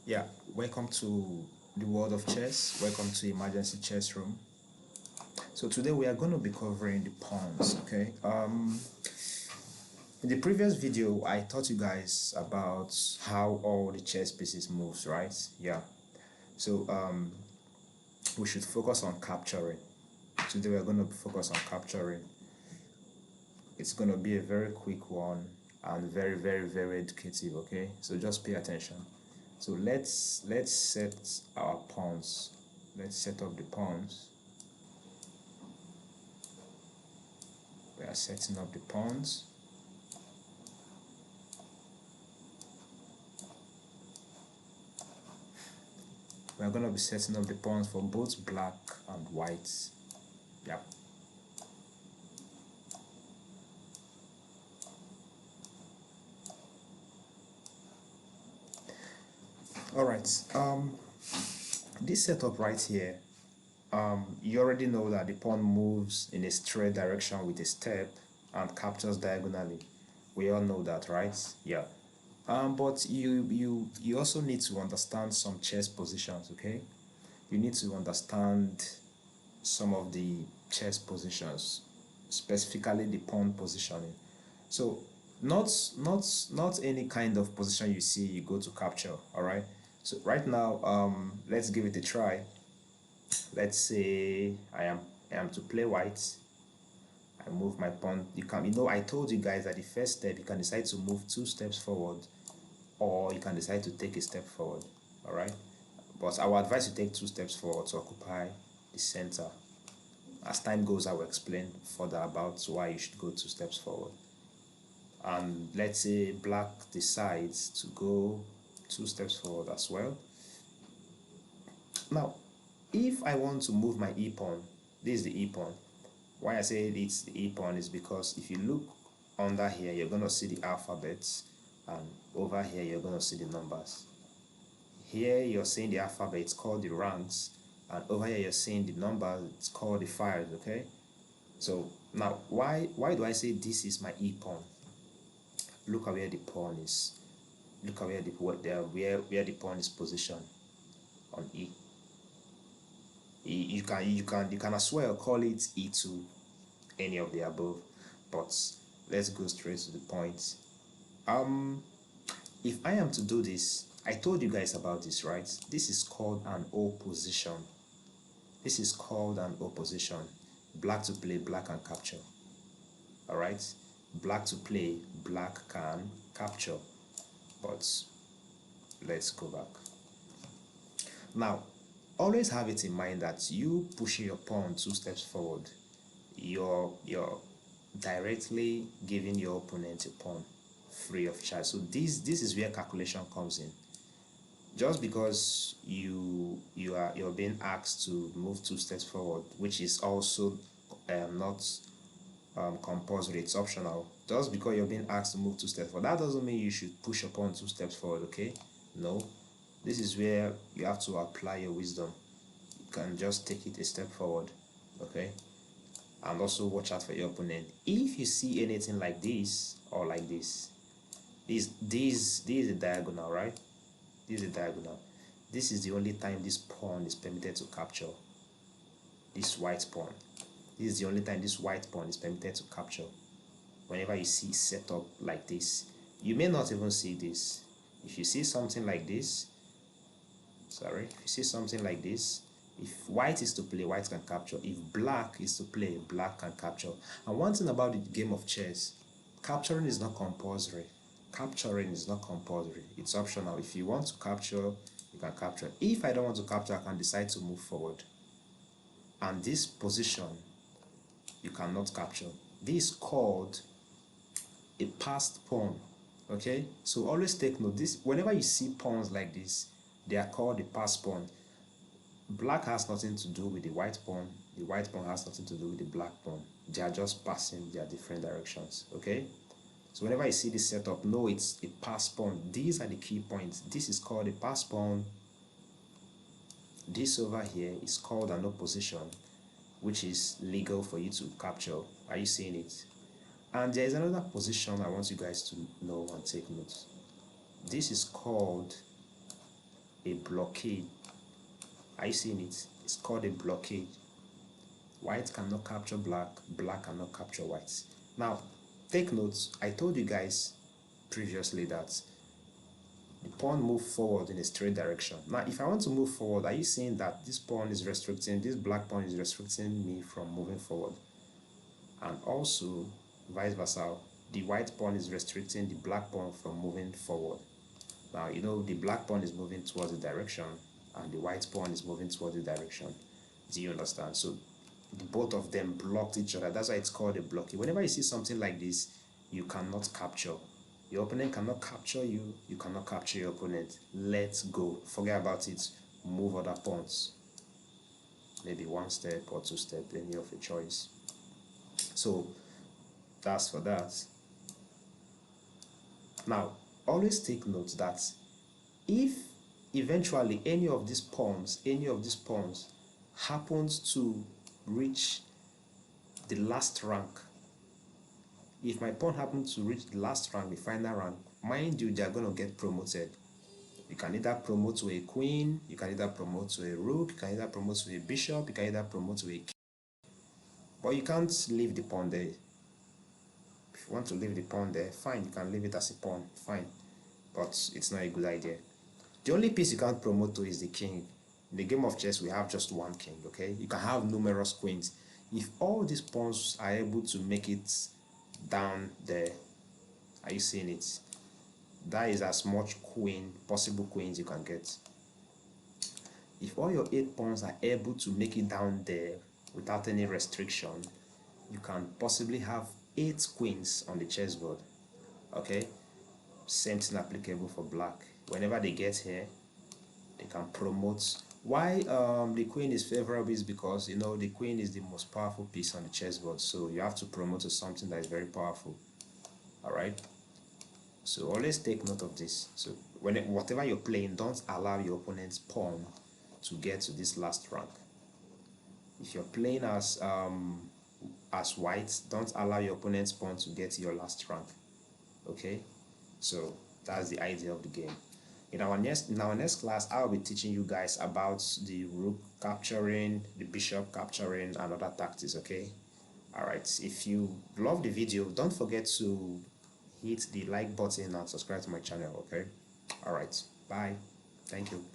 Yeah, welcome to the world of chess. Welcome to Emergency Chess Room. So today we are going to be covering the pawns. Okay. In the previous video, I taught you guys about how all the chess pieces moves, right? Yeah. So we should focus on capturing. Today we are going to focus on capturing. It's going to be a very quick one and very educative. Okay. So just pay attention. So let's set our pawns. Let's set up the pawns. We are setting up the pawns. We are going to be setting up the pawns for both black and white. Yep. All right. This setup right here, you already know that the pawn moves in a straight direction with a step and captures diagonally. We all know that, right? Yeah. But you also need to understand some chess positions. Okay. You need to understand some of the chess positions, specifically the pawn positioning. So not any kind of position you see you go to capture. All right. So right now, let's give it a try. Let's say I am to play white. I move my pawn. I told you guys that the first step you can decide to move 2 steps forward, or you can decide to take a step forward. All right. But I would advise you take 2 steps forward to occupy the center. As time goes, I will explain further about why you should go 2 steps forward. And let's say black decides to go 2 steps forward as well. Now, if I want to move my e-pawn, this is the e-pawn. Why I say it's the e-pawn is because if you look under here, you're going to see the alphabets, and over here, you're going to see the numbers. Here, you're seeing the alphabet, it's called the ranks, and over here, you're seeing the numbers, it's called the files, okay? So now, why do I say this is my e-pawn? Look at where the pawn is. Look at where the pawn is positioned on E. You can as well call it E2, any of the above, but let's go straight to the point. If I am to do this, I told you guys about this, right? This is called an opposition. This is called an opposition. Black to play, black can capture. All right, black to play, black can capture. But let's go back. Now, always have it in mind that you pushing your pawn 2 steps forward, you're directly giving your opponent a pawn free of charge. So this is where calculation comes in. Just because you're being asked to move 2 steps forward, which is also not compulsory, it's optional. Just because you're being asked to move 2 steps forward, that doesn't mean you should push your pawn 2 steps forward. Okay, no, this is where you have to apply your wisdom. You can just take it a step forward, okay? And also watch out for your opponent. If you see anything like this or like this is a diagonal, right? This is a diagonal. This is the only time this pawn is permitted to capture. This white pawn. This is the only time this white pawn is permitted to capture. Whenever you see set up like this, you may not even see this. If you see something like this, if you see something like this, if white is to play, white can capture. If black is to play, black can capture. And one thing about the game of chess, capturing is not compulsory. Capturing is not compulsory. It's optional. If you want to capture, you can capture. If I don't want to capture, I can decide to move forward. And this position, you cannot capture. This is called a passed pawn. Okay? So always take note. This, whenever you see pawns like this, they are called the passed pawn. Black has nothing to do with the white pawn. The white pawn has nothing to do with the black pawn. They are just passing their different directions. Okay? So whenever you see this setup, know it's a pass pawn. These are the key points. This is called a pass pawn. This over here is called an opposition, which is legal for you to capture. Are you seeing it? And there is another position I want you guys to know and take note. This is called a blockade. Are you seeing it? It's called a blockade. White cannot capture black, black cannot capture white. Now, take note, I told you guys previously that the pawn moved forward in a straight direction. Now, if I want to move forward, are you seeing that this pawn is restricting, this black pawn is restricting me from moving forward? And also, vice versa, the white pawn is restricting the black pawn from moving forward. Now, you know, the black pawn is moving towards the direction and the white pawn is moving towards the direction. Do you understand? So both of them blocked each other. That's why it's called a blockade. Whenever you see something like this, you cannot capture. Your opponent cannot capture you. You cannot capture your opponent. Let's go. Forget about it. Move other pawns. Maybe one step or two steps, any of your choice. So that's for that. Now, always take note that if eventually any of these pawns happens to reach the last rank, if my pawn happens to reach the last rank, the final rank, mind you, they are going to get promoted. You can either promote to a queen, you can either promote to a rook, you can either promote to a bishop, you can either promote to a king. But you can't leave the pawn there. If you want to leave the pawn there, fine, you can leave it as a pawn, fine. But it's not a good idea. The only piece you can't promote to is the king. In the game of chess, we have just one king, okay? You can have numerous queens. If all these pawns are able to make it down there, are you seeing it? That is as much possible queens you can get. If all your 8 pawns are able to make it down there without any restriction, you can possibly have 8 queens on the chessboard, okay? Same thing applicable for black. Whenever they get here, they can promote. Why the queen is favorable is because, you know, the queen is the most powerful piece on the chessboard, so you have to promote to something that is very powerful. All right, so always take note of this. So whatever you're playing, don't allow your opponent's pawn to get to this last rank. If you're playing as white, don't allow your opponent's pawn to get to your last rank. Okay, so that's the idea of the game. In our next class, I'll be teaching you guys about the rook capturing, the bishop capturing, and other tactics, okay? Alright, if you love the video, don't forget to hit the like button and subscribe to my channel, okay? Alright, bye. Thank you.